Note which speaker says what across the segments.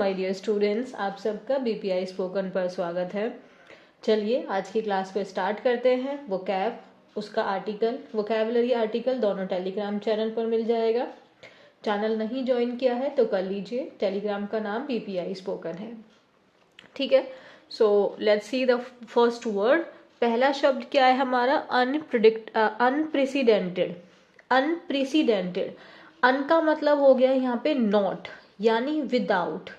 Speaker 1: My dear students, आप सबका BPI spoken पर स्वागत है। चलिए आज की क्लास को स्टार्ट करते हैं। वोकैब, उसका आर्टिकल, वोकैबुलरी आर्टिकल दोनों टेलीग्राम चैनल पर मिल जाएगा। चैनल नहीं ज्वाइन किया है तो कर लीजिए। टेलीग्राम का नाम बीपीआई स्पोकन है, ठीक है। So let's see the first word. पहला शब्द क्या है हमारा? अनप्रेसिडेंटेड। अनप्रेसिडेंटेड, अन का मतलब हो गया यहाँ पे नॉट, यानी विदाउट,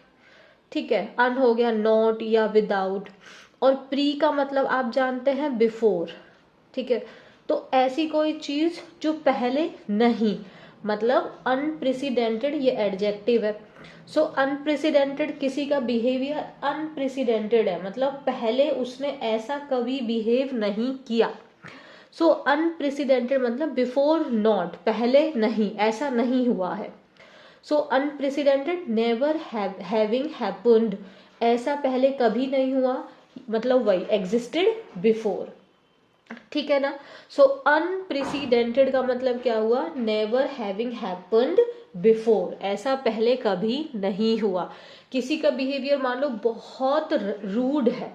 Speaker 1: ठीक है। अन हो गया नॉट या विदाउट, और प्री का मतलब आप जानते हैं बिफोर, ठीक है। तो ऐसी कोई चीज जो पहले नहीं, मतलब अनप्रेसिडेंटेड ये एडजेक्टिव है। सो अनप्रेसिडेंटेड, किसी का बिहेवियर अनप्रेसिडेंटेड है, मतलब पहले उसने ऐसा कभी बिहेव नहीं किया। सो अनप्रेसिडेंटेड मतलब बिफोर नॉट, पहले नहीं, ऐसा नहीं हुआ है। सो अनप्रेसिडेंटेड, नेवर हैविंग हैपेंड, ऐसा पहले कभी नहीं हुआ, मतलब वही एग्जिस्टेड बिफोर, ठीक है ना। सो अनप्रेसिडेंटेड का मतलब क्या हुआ? नेवर हैविंग हैपेंड बिफोर, ऐसा पहले कभी नहीं हुआ। किसी का बिहेवियर मान लो बहुत रूड है,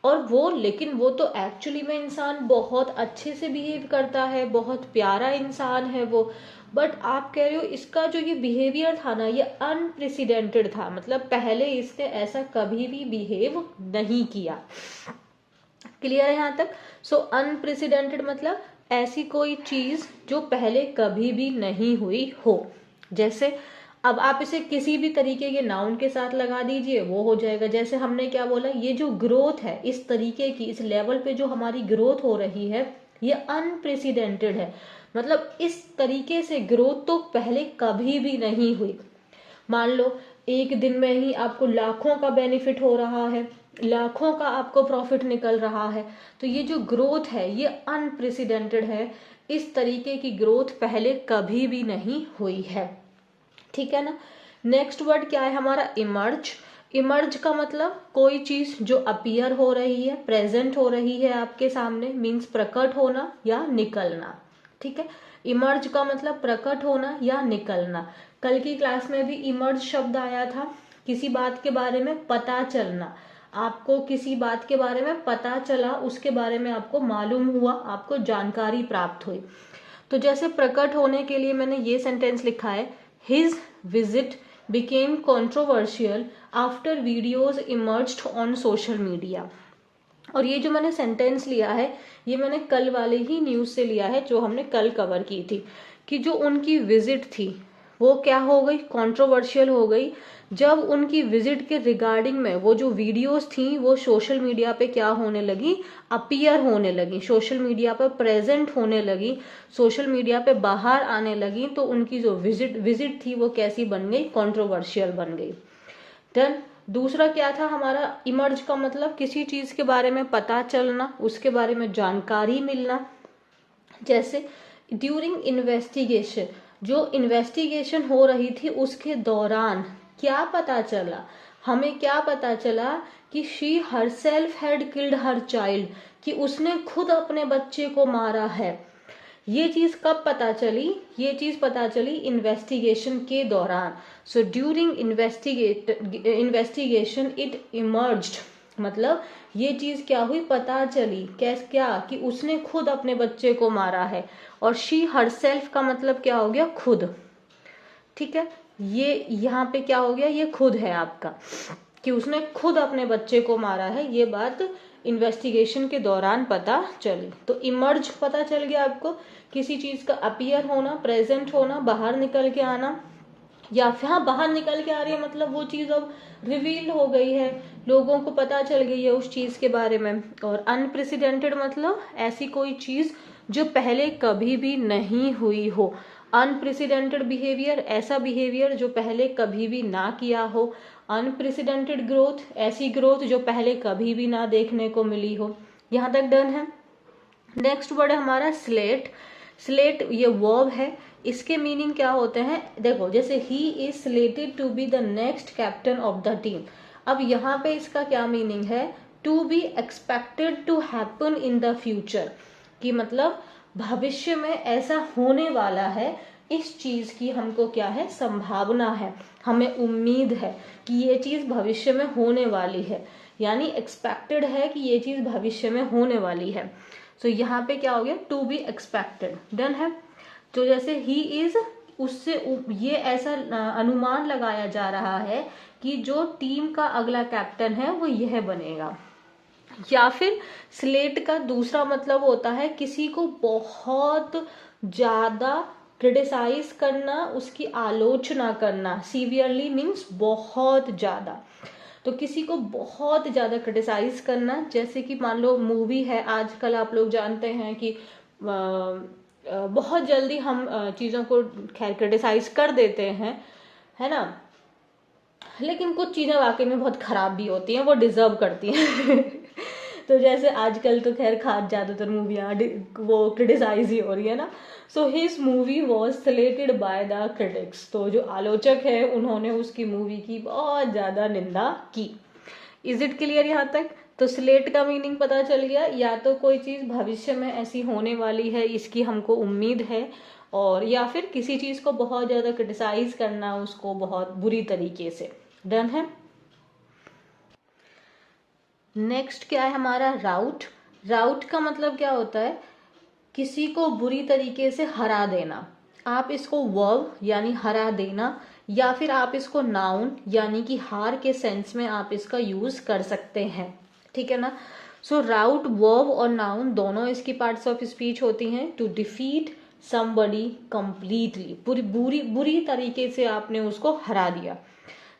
Speaker 1: और वो, लेकिन वो तो एक्चुअली में इंसान बहुत अच्छे से बिहेव करता है, बहुत प्यारा इंसान है वो, बट आप कह रहे हो इसका जो ये बिहेवियर था ना, ये अनप्रेसिडेंटेड था, मतलब पहले इसने ऐसा कभी भी बिहेव नहीं किया। क्लियर है यहाँ तक? सो अनप्रेसिडेंटेड मतलब ऐसी कोई चीज जो पहले कभी भी नहीं हुई हो। जैसे अब आप इसे किसी भी तरीके के नाउन के साथ लगा दीजिए, वो हो जाएगा। जैसे हमने क्या बोला, ये जो ग्रोथ है, इस तरीके की, इस लेवल पे जो हमारी ग्रोथ हो रही है, ये अनप्रेसिडेंटेड है, मतलब इस तरीके से ग्रोथ तो पहले कभी भी नहीं हुई। मान लो एक दिन में ही आपको लाखों का बेनिफिट हो रहा है, लाखों का आपको प्रॉफिट निकल रहा है, तो ये जो ग्रोथ है ये अनप्रेसिडेंटेड है। इस तरीके की ग्रोथ पहले कभी भी नहीं हुई है, ठीक है ना। नेक्स्ट वर्ड क्या है हमारा? इमर्ज। इमर्ज का मतलब कोई चीज जो अपीयर हो रही है, प्रेजेंट हो रही है आपके सामने, मीन्स प्रकट होना या निकलना, ठीक है। इमर्ज का मतलब प्रकट होना या निकलना। कल की क्लास में भी इमर्ज शब्द आया था, किसी बात के बारे में पता चलना। आपको किसी बात के बारे में पता चला, उसके बारे में आपको मालूम हुआ, आपको जानकारी प्राप्त हुई। तो जैसे प्रकट होने के लिए मैंने ये सेंटेंस लिखा है, his visit became controversial after videos emerged on social media. और ये जो मैंने सेंटेंस लिया है, ये मैंने कल वाले ही न्यूज से लिया है जो हमने कल कवर की थी, कि जो उनकी विजिट थी वो क्या हो गई? कंट्रोवर्शियल हो गई, जब उनकी विजिट के रिगार्डिंग में वो जो वीडियोस थी वो सोशल मीडिया पे क्या होने लगी? अपीयर होने लगी, सोशल मीडिया पर प्रेजेंट होने लगी, सोशल मीडिया पे बाहर आने लगी। तो उनकी जो विजिट थी वो कैसी बन गई? कंट्रोवर्शियल बन गई। देन दूसरा क्या था हमारा? इमर्ज का मतलब किसी चीज के बारे में पता चलना, उसके बारे में जानकारी मिलना। जैसे ड्यूरिंग इन्वेस्टिगेशन, जो इन्वेस्टिगेशन हो रही थी उसके दौरान क्या पता चला? हमें क्या पता चला कि she herself had killed her child, कि उसने खुद अपने बच्चे को मारा है। ये चीज कब पता चली? ये चीज पता चली इन्वेस्टिगेशन के दौरान। So during investigation it emerged, मतलब ये चीज क्या हुई? पता चली। क्या? कि उसने खुद अपने बच्चे को मारा है। और शी हरसेल्फ का मतलब क्या हो गया? खुद, ठीक है। ये यहाँ पे क्या हो गया? ये खुद है आपका, कि उसने खुद अपने बच्चे को मारा है, ये बात इन्वेस्टिगेशन के दौरान पता चली। तो इमर्ज पता चल गया आपको, किसी चीज का अपीयर होना, प्रेजेंट होना, बाहर निकल के आना, या फिर हाँ बाहर निकल के आ रही है मतलब वो चीज अब रिवील हो गई है, लोगों को पता चल गई है उस चीज के बारे में। और अनप्रेसिडेंटेड मतलब ऐसी कोई चीज जो पहले कभी भी नहीं हुई हो। अनप्रेसिडेंटेड बिहेवियर, ऐसा बिहेवियर जो पहले कभी भी ना किया हो। अनप्रेसिडेंटेड ग्रोथ, ऐसी ग्रोथ जो पहले कभी भी ना देखने को मिली हो। यहाँ तक डन है। नेक्स्ट वर्ड है हमारा स्लेट। स्लेट ये वर्ब है, इसके मीनिंग क्या होते हैं? देखो, जैसे ही is slated to be the next captain of the team. अब यहाँ पे इसका क्या मीनिंग है? To be expected to happen in the future, कि मतलब भविष्य में ऐसा होने वाला है इस चीज की हमको क्या है, संभावना है, हमें उम्मीद है कि ये चीज भविष्य में होने वाली है, यानी एक्सपेक्टेड है कि ये चीज भविष्य में होने वाली है। सो यहाँ पे क्या हो गया, टू बी एक्सपेक्टेड, डन है। तो जैसे ही इज, उससे ये ऐसा अनुमान लगाया जा रहा है कि जो टीम का अगला कैप्टन है वो यह बनेगा। या फिर स्लेट का दूसरा मतलब होता है किसी को बहुत ज्यादा क्रिटिसाइज करना, उसकी आलोचना करना। सीवियरली मीन्स बहुत ज्यादा, तो किसी को बहुत ज्यादा क्रिटिसाइज करना। जैसे कि मान लो मूवी है, आजकल आप लोग जानते हैं कि बहुत जल्दी हम चीजों को खैर क्रिटिसाइज कर देते हैं, है ना, लेकिन कुछ चीजें वाकई में बहुत खराब भी होती हैं, वो डिजर्व करती हैं। तो जैसे आजकल तो खैर खास ज्यादातर मूवियाँ वो क्रिटिसाइज ही हो रही है ना। So his movie was selected by the critics, तो जो आलोचक है उन्होंने उसकी मूवी की बहुत ज्यादा निंदा की। इज इट क्लियर यहाँ तक? तो स्लेट का मीनिंग पता चल गया, या तो कोई चीज भविष्य में ऐसी होने वाली है इसकी हमको उम्मीद है, और या फिर किसी चीज को बहुत ज्यादा क्रिटिसाइज करना, उसको बहुत बुरी तरीके से। डन है। नेक्स्ट क्या है हमारा, राउट। राउट का मतलब क्या होता है, किसी को बुरी तरीके से हरा देना। आप इसको वर्ब यानी हरा देना, या फिर आप इसको नाउन यानी कि हार के सेंस में आप इसका यूज कर सकते हैं, ठीक है ना। सो राउट वर्ब और नाउन दोनों इसकी पार्ट्स ऑफ स्पीच होती हैं। टू डिफीट समबडी कंप्लीटली, बुरी तरीके से आपने उसको हरा दिया।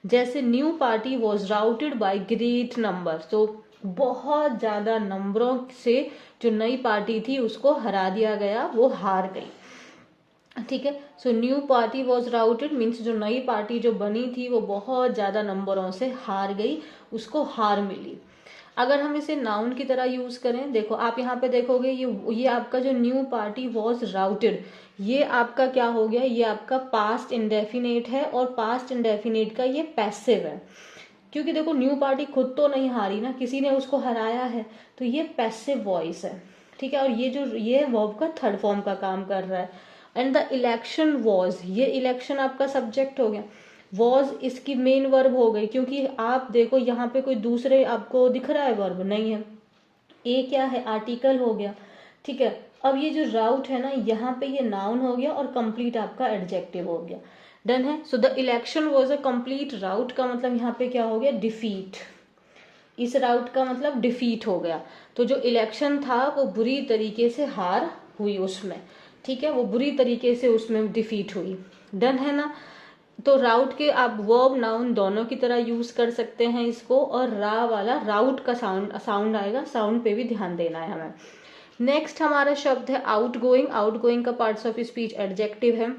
Speaker 1: जैसे new party was routed by great number, तो बहुत ज्यादा नंबरों से जो नई पार्टी थी उसको हरा दिया गया, वो हार गई, ठीक है। So new party was routed means जो नई पार्टी जो बनी थी वो बहुत ज्यादा नंबरों से हार गई, उसको हार मिली। अगर हम इसे नाउन की तरह यूज करें, देखो आप यहाँ पे देखोगे ये आपका जो न्यू पार्टी वॉज राउटेड, ये आपका क्या हो गया, ये आपका पास्ट इंडेफिनेट है, और पास्ट इंडेफिनेट का ये पैसिव है, क्योंकि देखो न्यू पार्टी खुद तो नहीं हारी ना, किसी ने उसको हराया है, तो ये पैसिव वॉइस है, ठीक है। और ये वर्ब का थर्ड फॉर्म का काम कर रहा है। एंड द इलेक्शन वॉज, ये इलेक्शन आपका सब्जेक्ट हो गया, वॉज इसकी मेन वर्ब हो गई, क्योंकि आप देखो यहाँ पे कोई दूसरे आपको दिख रहा है वर्ब नहीं है, ए क्या है, आर्टिकल हो गया, ठीक है। अब ये जो राउट है ना, यहाँ पे ये नाउन हो गया और कंप्लीट आपका एडजेक्टिव हो गया। डन है। So the election was a complete rout का मतलब यहाँ पे क्या हो गया, डिफीट। इस राउट का मतलब डिफीट हो गया, तो जो इलेक्शन था वो बुरी तरीके से हार हुई उसमें, ठीक है, वो बुरी तरीके से उसमें डिफीट हुई। डन है ना। तो राउट के आप वर्ब नाउन दोनों की तरह यूज कर सकते हैं इसको, और रा वाला राउट का साउंड आएगा, साउंड पे भी ध्यान देना है हमें। नेक्स्ट हमारा शब्द है आउट गोइंग। आउट गोइंग का पार्ट्स ऑफ स्पीच एडजेक्टिव है।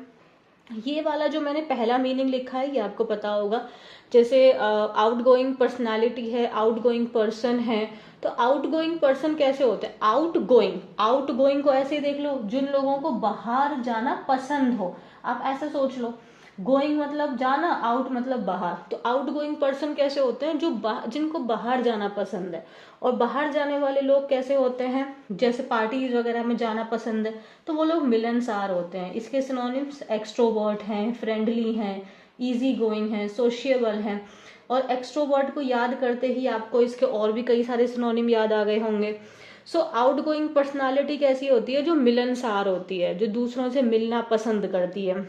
Speaker 1: ये वाला जो मैंने पहला मीनिंग लिखा है ये आपको पता होगा, जैसे आउट गोइंग पर्सनैलिटी है, आउट गोइंग पर्सन है। तो आउट गोइंग पर्सन कैसे होते हैं, आउट गोइंग को ऐसे ही देख लो, जिन लोगों को बाहर जाना पसंद हो, आप ऐसा सोच लो, गोइंग मतलब जाना, आउट मतलब बाहर। तो आउट गोइंग पर्सन कैसे होते हैं, जो जिनको बाहर जाना पसंद है। और बाहर जाने वाले लोग कैसे होते हैं, जैसे पार्टीज वगैरह में जाना पसंद है, तो वो लोग मिलनसार होते हैं। इसके सिनोनिम्स एक्सट्रोवर्ट हैं, फ्रेंडली हैं, इजी गोइंग हैं, सोशिएबल हैं। और एक्सट्रोवर्ट को याद करते ही आपको इसके और भी कई सारे सिनोनिम याद आ गए होंगे। सो आउट गोइंग पर्सनैलिटी कैसी होती है, जो मिलनसार होती है, जो दूसरों से मिलना पसंद करती है।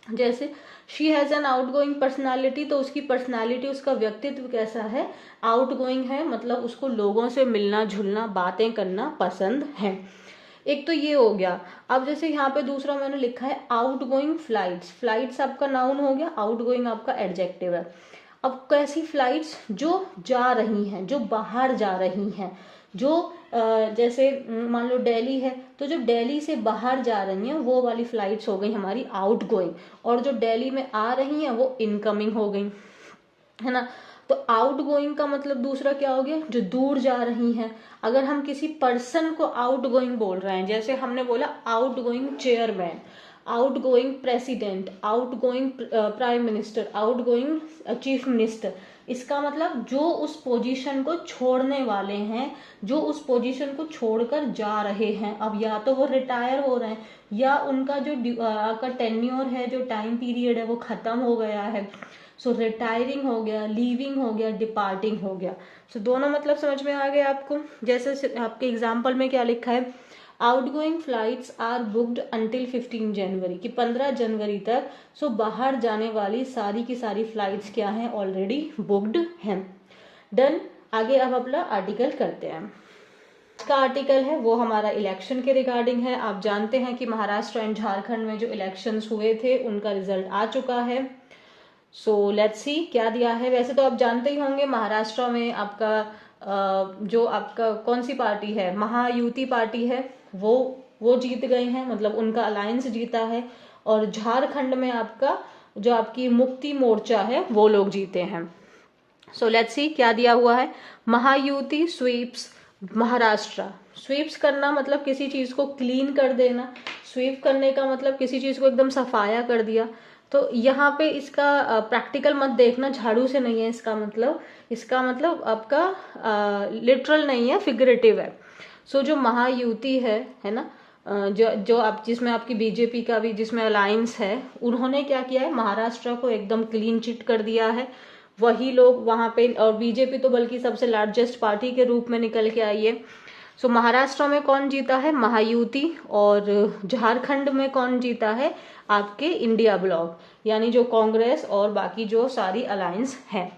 Speaker 1: जैसे she has an out going personality, तो उसकी पर्सनैलिटी, उसका व्यक्तित्व कैसा है, आउट गोइंग है, मतलब उसको लोगों से मिलना जुलना, बातें करना पसंद है। एक तो ये हो गया। अब जैसे यहाँ पे दूसरा मैंने लिखा है आउट गोइंग फ्लाइट्स। फ्लाइट्स आपका नाउन हो गया, आउट गोइंग आपका एडजेक्टिव है। अब कैसी फ्लाइट्स, जो जा रही हैं, जो बाहर जा रही हैं, जो जैसे मान लो दिल्ली है, तो जो दिल्ली से बाहर जा रही हैं वो वाली फ्लाइट्स हो गई हमारी आउट गोइंग, और जो दिल्ली में आ रही हैं वो इनकमिंग हो गई, है ना। तो आउट गोइंग का मतलब दूसरा क्या हो गया, जो दूर जा रही हैं। अगर हम किसी पर्सन को आउट गोइंग बोल रहे हैं, जैसे हमने बोला out going chairman, outgoing president, outgoing prime minister, outgoing chief minister, इसका मतलब जो उस पोजीशन को छोड़ने वाले हैं, जो उस पोजीशन को छोड़कर जा रहे हैं। अब या तो वो रिटायर हो रहे हैं या उनका जो का टेन्योर है, जो टाइम पीरियड है वो खत्म हो गया है। सो रिटायरिंग हो गया, लीविंग हो गया, डिपार्टिंग हो गया। सो दोनों मतलब समझ में आ गए आपको। जैसे आपके एग्जाम्पल में क्या लिखा है, outgoing flights are booked until 15 January, कि 15 जनवरी तक सो बाहर जाने वाली सारी की सारी फ्लाइट्स क्या हैं, ऑलरेडी बुक्ड हैं। डन। आगे अब अपना आर्टिकल करते हैं। का आर्टिकल है वो हमारा इलेक्शन के रिगार्डिंग है। आप जानते हैं कि महाराष्ट्र एंड झारखंड में जो इलेक्शंस हुए थे उनका रिजल्ट आ चुका है। सो लेट्स सी क्या दिया है। वैसे तो आप जानते ही होंगे महाराष्ट्र में आपका जो आपका कौन सी पार्टी है, महायुति पार्टी है, वो जीत गए हैं, मतलब उनका अलायंस जीता है। और झारखंड में आपका जो आपकी मुक्ति मोर्चा है वो लोग जीते हैं। सो लेट्स सी क्या दिया हुआ है। महायुति स्वीप्स महाराष्ट्र। स्वीप्स करना मतलब किसी चीज को क्लीन कर देना, स्वीप करने का मतलब किसी चीज को एकदम सफाया कर दिया। तो यहाँ पे इसका प्रैक्टिकल मत देखना, झाड़ू से नहीं है इसका मतलब आपका लिटरल नहीं है, फिगरेटिव है। सो जो महायुति है ना, जो आप जिसमें आपकी बीजेपी का भी जिसमें अलायंस है, उन्होंने क्या किया है, महाराष्ट्र को एकदम क्लीन चिट कर दिया है। वही लोग वहां पे, और बीजेपी तो बल्कि सबसे लार्जेस्ट पार्टी के रूप में निकल के आई है। सो महाराष्ट्र में कौन जीता है, महायुति। और झारखंड में कौन जीता है, आपके इंडिया ब्लॉक, यानी जो कांग्रेस और बाकी जो सारी अलायंस है।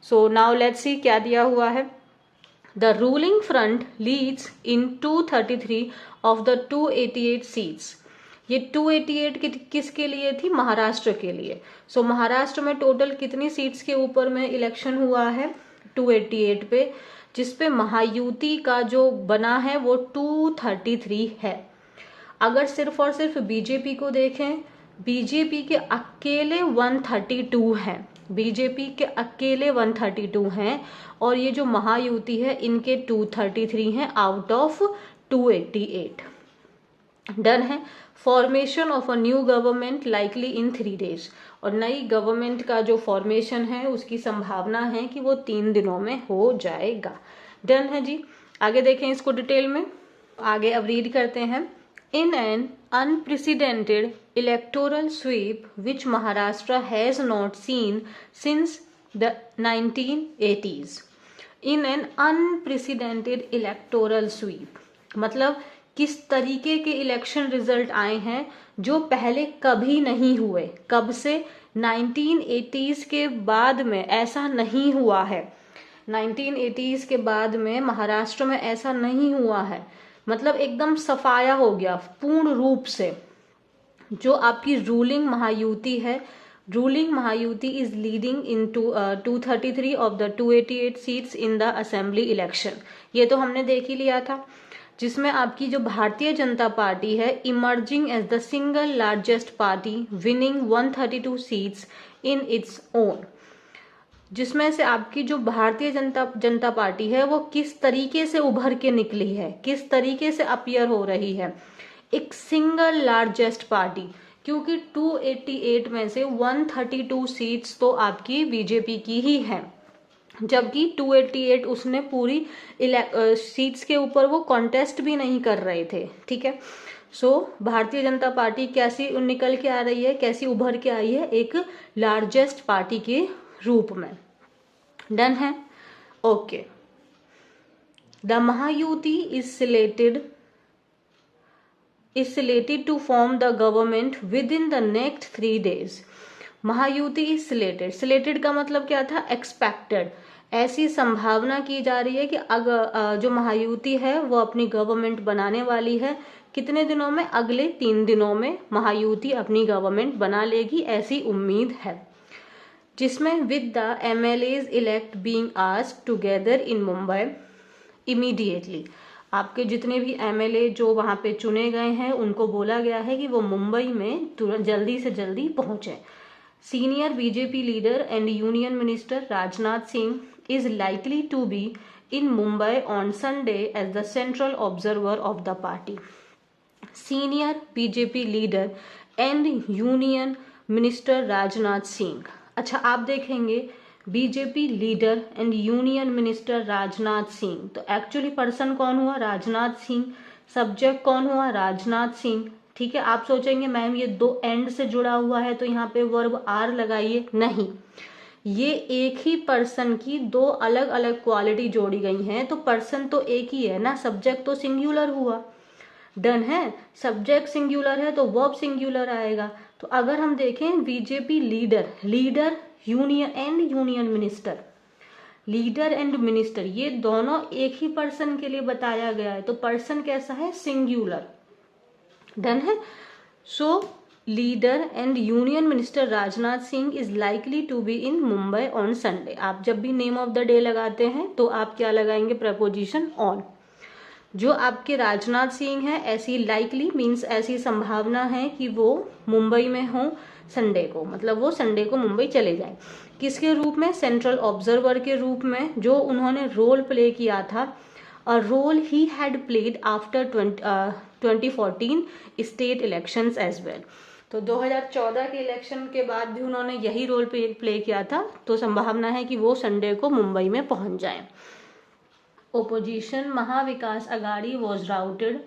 Speaker 1: सो नाउ लेट्स सी क्या दिया हुआ है। The ruling front leads in 233 of the 288 seats. ये 288 किसके लिए थी, महाराष्ट्र के लिए। सो महाराष्ट्र में टोटल कितनी सीट्स के ऊपर में इलेक्शन हुआ है, 288 पे, जिसपे महायुति का जो बना है वो 233 है। अगर सिर्फ और सिर्फ बीजेपी को देखें, बीजेपी के अकेले 132 हैं, बीजेपी के अकेले 132 हैं, और ये जो महायुति है इनके 233 हैं आउट ऑफ 288। डन है। Formation of a new government likely in 3 days। और नई गवर्नमेंट का जो फॉर्मेशन है उसकी संभावना है कि वो 3 दिनों में हो जाएगा। डन है जी। आगे देखें इसको डिटेल में। आगे अब रीड करते हैं। In an unprecedented electoral sweep which Maharashtra has not seen since the 1980s। In an unprecedented electoral sweep मतलब किस तरीके के इलेक्शन रिजल्ट आए हैं जो पहले कभी नहीं हुए। कब से, 1980s के बाद में ऐसा नहीं हुआ है। 1980s के बाद में महाराष्ट्र में ऐसा नहीं हुआ है, मतलब एकदम सफाया हो गया पूर्ण रूप से। जो आपकी रूलिंग महायुति है, ruling Mahayuti is leading in 233 of the 288 seats in the assembly election. ये तो हमने देख ही लिया था, जिसमें आपकी जो भारतीय जनता पार्टी है emerging as the single largest party winning 132 seats in its own. जिसमें से आपकी जो भारतीय जनता पार्टी है वो किस तरीके से उभर के निकली है, किस तरीके से अपीयर हो रही है, एक सिंगल लार्जेस्ट पार्टी। क्योंकि 288 में से 132 सीट्स तो आपकी बीजेपी की ही है, जबकि 288 उसने पूरी सीट्स के ऊपर वो कॉन्टेस्ट भी नहीं कर रहे थे। ठीक है। सो भारतीय जनता पार्टी कैसी निकल के आ रही है, कैसी उभर के आई है, एक लार्जेस्ट पार्टी के रूप में। डन है। Okay. The Mahayuti is slated to form the government within the next 3 days। Mahayuti is slated का मतलब क्या था, एक्सपेक्टेड। ऐसी संभावना की जा रही है कि अगर जो महायुति है वो अपनी गवर्नमेंट बनाने वाली है। कितने दिनों में, अगले 3 दिनों में महायुति अपनी गवर्नमेंट बना लेगी, ऐसी उम्मीद है। जिसमें with the MLAs elect being asked together in Mumbai immediately. आपके जितने भी MLA जो वहां पे चुने गए हैं उनको बोला गया है कि वो मुंबई में तुरंत जल्दी से जल्दी पहुंचे। Senior BJP leader and Union Minister Rajnath Singh is likely to be in Mumbai on Sunday as the central observer of the party. Senior BJP leader and union minister Rajnath Singh. अच्छा, आप देखेंगे BJP leader and union minister Rajnath Singh, तो actually person कौन हुआ? Rajnath Singh. Subject कौन हुआ? राजनाथ सिंह। ठीक है, आप सोचेंगे मैम ये दो एंड से जुड़ा हुआ है तो यहाँ पे वर्ब आर लगाइए। नहीं, ये एक ही पर्सन की दो अलग अलग क्वालिटी जोड़ी गई हैं, तो पर्सन तो एक ही है ना, सब्जेक्ट तो सिंगुलर हुआ। डन है, सब्जेक्ट सिंगुलर है तो वर्ब सिंगुलर आएगा। तो अगर हम देखें BJP leader, leader union and union minister, leader and minister ये दोनों एक ही पर्सन के लिए बताया गया है, तो पर्सन कैसा है? सिंगुलर। डन है। So leader and union minister Rajnath Singh is likely to be in Mumbai on Sunday. आप जब भी नेम ऑफ द डे लगाते हैं तो आप क्या लगाएंगे? Preposition on. जो आपके राजनाथ सिंह है, ऐसी लाइकली मीन्स ऐसी संभावना है कि वो मुंबई में हो संडे को, मतलब वो संडे को मुंबई चले जाए। किसके रूप में? सेंट्रल ऑब्जर्वर के रूप में, जो उन्होंने रोल प्ले किया था, a role he had played after 2014 state elections as well. तो 2014 के इलेक्शन के बाद भी उन्होंने यही रोल प्ले किया था, तो संभावना है कि वो संडे को मुंबई में पहुंच जाए। Opposition Maha Vikas Aghadi was routed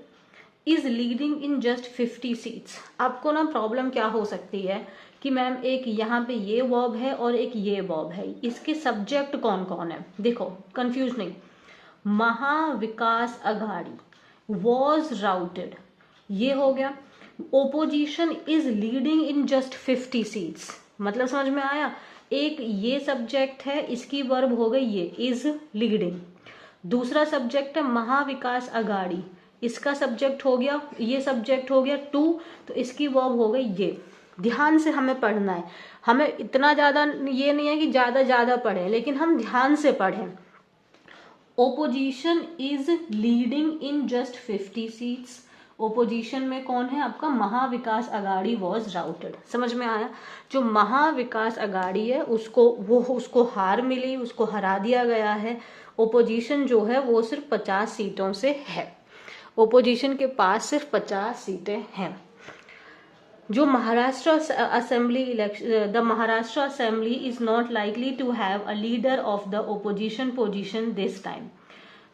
Speaker 1: is leading in just 50 seats. आपको ना प्रॉब्लम क्या हो सकती है कि मैम एक यहाँ पे ये वर्ब है और एक ये वर्ब है, इसके सब्जेक्ट कौन कौन है? देखो कंफ्यूज नहीं, महाविकास अघाड़ी वॉज राउटेड ये हो गया, opposition is leading in just 50 seats, मतलब समझ में आया? एक ये सब्जेक्ट है, इसकी वर्ब हो गई ये इज लीडिंग। दूसरा सब्जेक्ट है महाविकास अघाड़ी, इसका सब्जेक्ट हो गया, ये सब्जेक्ट हो गया टू, तो इसकी वर्ब हो गई ये। ध्यान से हमें पढ़ना है, हमें इतना ज्यादा ये नहीं है कि ज्यादा पढ़ें, लेकिन हम ध्यान से पढ़ें। Opposition is leading in just 50 seats. Opposition में कौन है? आपका महाविकास अघाड़ी वॉज राउटेड। समझ में आया? जो महाविकास अघाड़ी है उसको हार मिली, उसको हरा दिया गया है। ओपोजिशन जो है वो सिर्फ 50 सीटों से है, ओपोजिशन के पास सिर्फ 50 सीटें हैं। जो Maharashtra assembly election, the Maharashtra assembly is not likely to have a leader of the opposition position this time.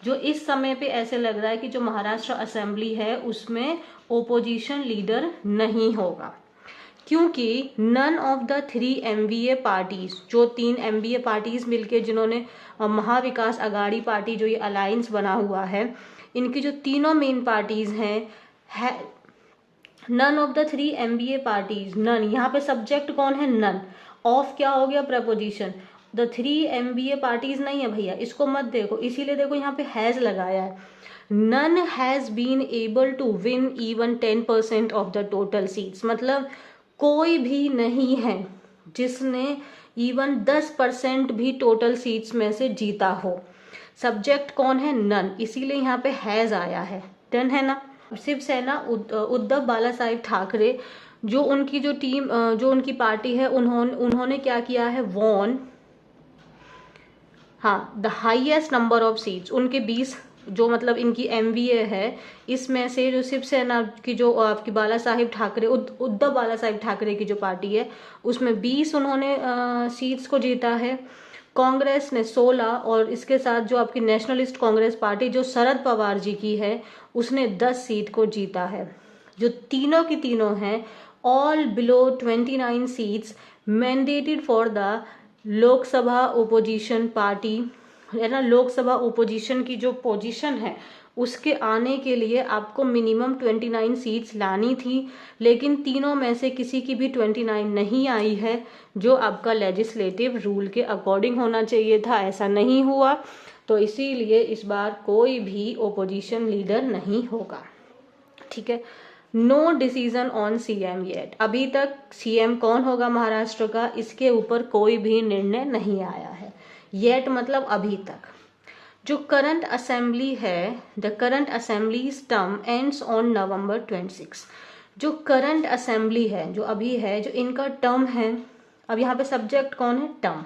Speaker 1: जो इस समय पे ऐसे लग रहा है कि जो महाराष्ट्र असेंबली है उसमें ओपोजिशन लीडर नहीं होगा, क्योंकि none of the 3 MVA parties, जो 3 MVA पार्टीज मिलके जिन्होंने महाविकास अघाड़ी पार्टी जो ये अलायंस बना हुआ है, इनकी जो तीनों मेन पार्टीज हैं, none of the 3 MVA parties, none यहाँ पे सब्जेक्ट कौन है? नन। ऑफ क्या हो गया? प्रपोजिशन। द 3 MVA पार्टीज नहीं है भैया, इसको मत देखो, इसीलिए देखो यहाँ पे हैज लगाया है। None has been able to win even 10% of the total seats, मतलब कोई भी नहीं है जिसने इवन 10% भी टोटल सीट्स में से जीता हो। सब्जेक्ट कौन है? नन, इसीलिए यहाँ पे हैज आया है। डन है ना? शिवसेना उद्धव बाला साहेब ठाकरे, जो उनकी जो टीम, जो उनकी पार्टी है, उन्होंने क्या किया है? वॉन, हाँ, the highest number of seats, उनके 20 जो मतलब इनकी MVA है, इसमें से जो शिवसेना की जो आपकी बाला साहेब ठाकरे, उद्धव बाला साहेब ठाकरे की जो पार्टी है, उसमें 20 उन्होंने सीट्स को जीता है। कांग्रेस ने 16, और इसके साथ जो आपकी नेशनलिस्ट कांग्रेस पार्टी जो शरद पवार जी की है, उसने 10 सीट को जीता है। जो तीनों की तीनों हैं all below 29 seats mandated for the Lok Sabha opposition party, है ना? लोकसभा ओपोजिशन की जो पोजीशन है उसके आने के लिए आपको मिनिमम 29 सीट्स लानी थी, लेकिन तीनों में से किसी की भी 29 नहीं आई है, जो आपका लेजिस्लेटिव रूल के अकॉर्डिंग होना चाहिए था, ऐसा नहीं हुआ। तो इसीलिए इस बार कोई भी ओपोजिशन लीडर नहीं होगा। ठीक है। No decision on CM yet, अभी तक CM कौन होगा महाराष्ट्र का, इसके ऊपर कोई भी निर्णय नहीं आया है। येट मतलब अभी तक। जो करंट असेंबली है, the current assemblies term ends on November 26। जो करंट असेंबली है, जो अभी है, जो इनका टर्म है, अब यहाँ पे सब्जेक्ट कौन है? टर्म।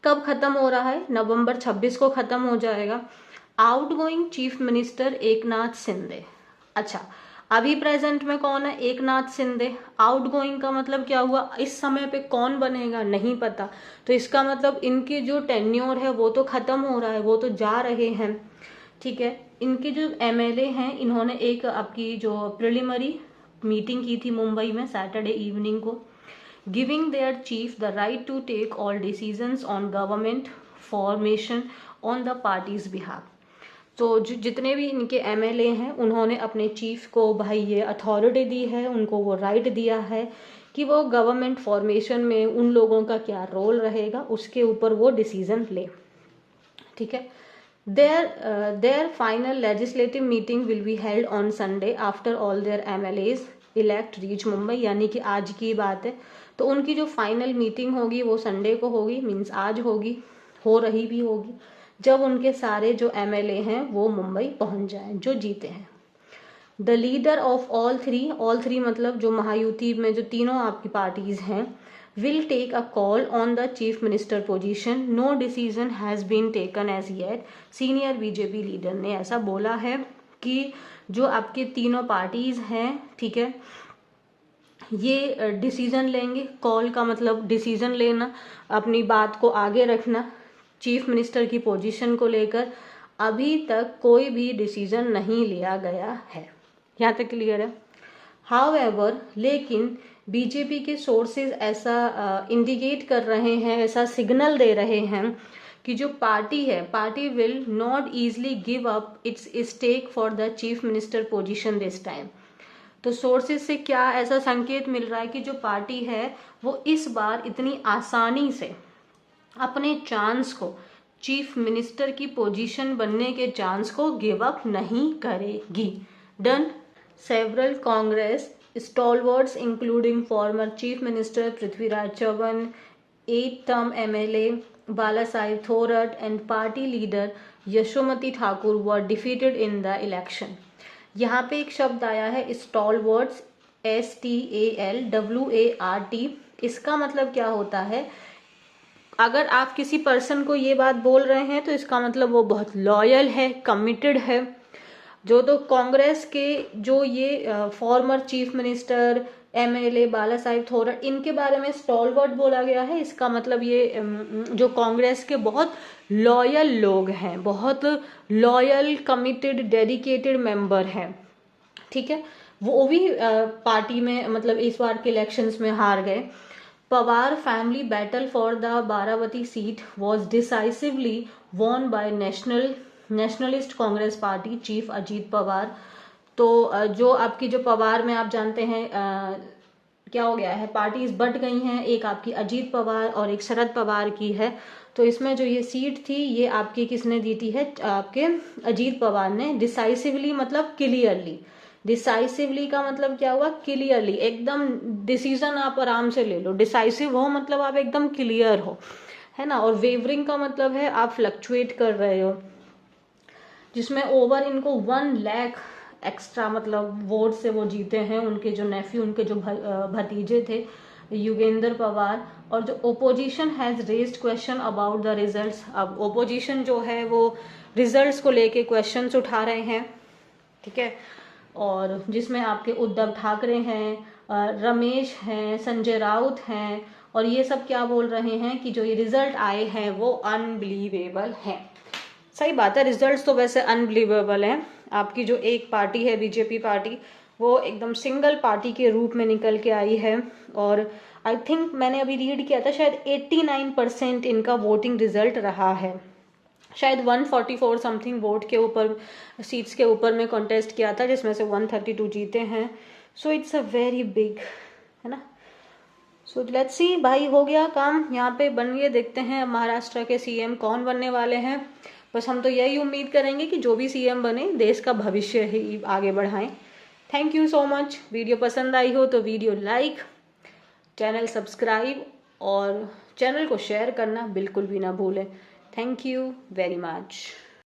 Speaker 1: कब खत्म हो रहा है? November 26 को खत्म हो जाएगा। Outgoing chief minister Eknath Shinde. अच्छा, अभी प्रेजेंट में कौन है, एकनाथ शिंदे। आउटगोइंग का मतलब क्या हुआ, इस समय पे कौन बनेगा नहीं पता, तो इसका मतलब इनकी जो टेन्योर है वो तो खत्म हो रहा है, वो तो जा रहे हैं, ठीक है। इनके जो एमएलए हैं, इन्होंने एक आपकी जो प्रिलिमरी मीटिंग की थी मुंबई में सैटरडे इवनिंग को, giving their chief the right to take all decisions on government formation on the party's behalf. तो जितने भी इनके एमएलए हैं, उन्होंने अपने चीफ को भाई ये अथॉरिटी दी है, उनको वो राइट दिया है कि वो गवर्नमेंट फॉर्मेशन में उन लोगों का क्या रोल रहेगा, उसके ऊपर वो डिसीजन ले, ठीक है। Their final legislative meeting will be held on Sunday after all their MLAs elect reach Mumbai, यानी कि आज की बात है। तो उनकी जो फाइनल मीटिंग होगी वो संडे को होगी, मीन्स आज होगी, हो रही भी होगी, जब उनके सारे जो एमएलए हैं वो मुंबई पहुंच जाएं, जो जीते हैं। The leader of all three मतलब जो महायुति में जो तीनों आपकी पार्टीज हैं, will take a call on the chief minister position. No decision has been taken as yet. Senior BJP leader ने ऐसा बोला है कि जो आपके तीनों पार्टीज हैं, ठीक है, ये डिसीजन लेंगे। कॉल का मतलब डिसीजन लेना, अपनी बात को आगे रखना। चीफ मिनिस्टर की पोजीशन को लेकर अभी तक कोई भी डिसीजन नहीं लिया गया है, यहाँ तक क्लियर है। हाउएवर, लेकिन बीजेपी के सोर्सेज ऐसा इंडिकेट कर रहे हैं, ऐसा सिग्नल दे रहे हैं कि जो पार्टी है, party will not easily give up its stake for the chief minister position this time. तो सोर्सेज से क्या ऐसा संकेत मिल रहा है कि जो पार्टी है वो इस बार इतनी आसानी से अपने चांस को, चीफ मिनिस्टर की पोजीशन बनने के चांस को गिव अप नहीं करेगी। Done. Several Congress stalwarts including former Chief Minister Prithviraj Chavan, 8-term MLA Balasaheb Thorat and party leader Yashomati Thakur were defeated in the election. यहाँ पे एक शब्द आया है stalwarts, STALWART। इसका मतलब क्या होता है, अगर आप किसी पर्सन को ये बात बोल रहे हैं तो इसका मतलब वो बहुत लॉयल है, कमिटेड है। जो तो कांग्रेस के जो ये फॉर्मर चीफ मिनिस्टर एमएलए बाला साहेब थोरट, इनके बारे में स्टॉलवर्ट बोला गया है, इसका मतलब ये जो कांग्रेस के बहुत लॉयल लोग हैं, बहुत लॉयल, कमिटेड, डेडिकेटेड मेंबर हैं, ठीक है, वो भी पार्टी में मतलब इस बार के इलेक्शंस में हार गए। Pawar family battle for the Baramati seat was decisively won by Nationalist Congress Party chief Ajit Pawar. तो जो आपकी जो पवार में आप जानते हैं क्या हो गया है, पार्टीज बट गई हैं, एक आपकी अजीत पवार और एक शरद पवार की है। तो इसमें जो ये सीट थी ये आपकी किसने दी थी है, आपके अजीत पवार ने। डिसाइसिवली मतलब क्लियरली, डिसाइसिवली का मतलब क्या हुआ, क्लियरली, एकदम डिसीजन आप आराम से ले लो। डिसाइसिव हो मतलब आप एकदम क्लियर हो, है ना। और वेवरिंग का मतलब है आप फ्लक्चुएट कर रहे हो, जिसमें ओवर इनको 1 लाख एक्स्ट्रा मतलब वोट से वो जीते हैं। उनके जो नेफ्यू, उनके जो भतीजे थे युगेंद्र पवार। और जो opposition has raised question about the results, अब ओपोजिशन जो है वो रिजल्ट्स को लेके क्वेश्चंस उठा रहे हैं, ठीक है। और जिसमें आपके उद्धव ठाकरे हैं, रमेश हैं, संजय राउत हैं, और ये सब क्या बोल रहे हैं कि जो ये रिजल्ट आए हैं वो अनबिलीवेबल हैं। सही बात है, रिजल्ट्स तो वैसे अनबिलीवेबल हैं। आपकी जो एक पार्टी है बीजेपी पार्टी, वो एकदम सिंगल पार्टी के रूप में निकल के आई है। और आई थिंक मैंने अभी रीड किया था, शायद 89% इनका वोटिंग रिजल्ट रहा है। शायद 144 समथिंग वोट के ऊपर, सीट्स के ऊपर में कॉन्टेस्ट किया था, जिसमें से 132 जीते हैं। So it's a very big, है ना। सो लेट्स सी, भाई हो गया काम यहाँ पे, बन गए। देखते हैं महाराष्ट्र के सीएम कौन बनने वाले हैं। बस हम तो यही उम्मीद करेंगे कि जो भी सीएम बने देश का भविष्य ही आगे बढ़ाएं। Thank you so much. Video पसंद आई हो तो वीडियो लाइक, चैनल सब्सक्राइब और चैनल को शेयर करना बिल्कुल भी ना भूलें। Thank you very much.